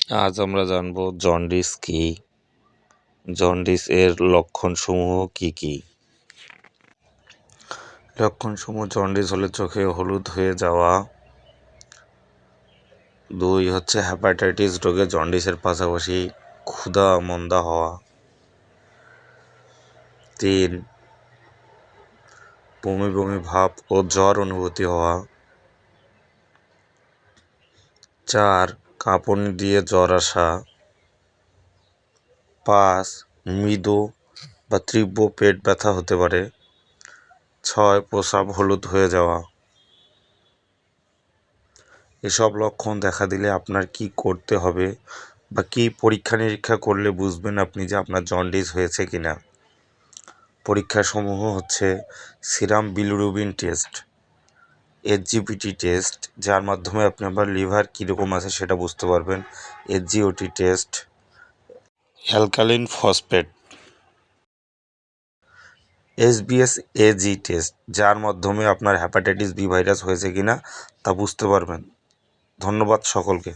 আজ আমরা জানব জন্ডিস কি, জন্ডিস এর লক্ষণসমূহ কি কি। লক্ষণসমূহ: জন্ডিস হলে চোখে হলুদ হয়ে যাওয়া। 2 হচ্ছে হেপাটাইটিস রোগে জন্ডিসের পাশাপাশি ক্ষুধা মন্দা হওয়া। 3 বমি বমি ভাব ও জ্বর অনুভূতি হওয়া। 4 কাঁপুনি দিয়ে জ্বর আসা। 5 মৃদু বা তীব্র পেট ব্যথা হতে পারে। 6 প্রস্রাব হলুদ হয়ে যাওয়া। এসব লক্ষণ দেখা দিলে আপনার কি করতে হবে বা কি পরীক্ষা নিরীক্ষা করলে বুঝবেন আপনি যে আপনার জন্ডিস হয়েছে কিনা। পরীক্ষাসমূহ হচ্ছে serum bilirubin test, SGPT test, যার মাধ্যমে আপনি আপনার লিভার কীরকম আছে সেটা বুঝতে পারবেন। SGOT test, alkaline phosphate, SBS AG test, যার মাধ্যমে আপনার হেপাটাইটিস বি ভাইরাস হয়েছে কিনা তা বুঝতে পারবেন। ধন্যবাদ সকলকে।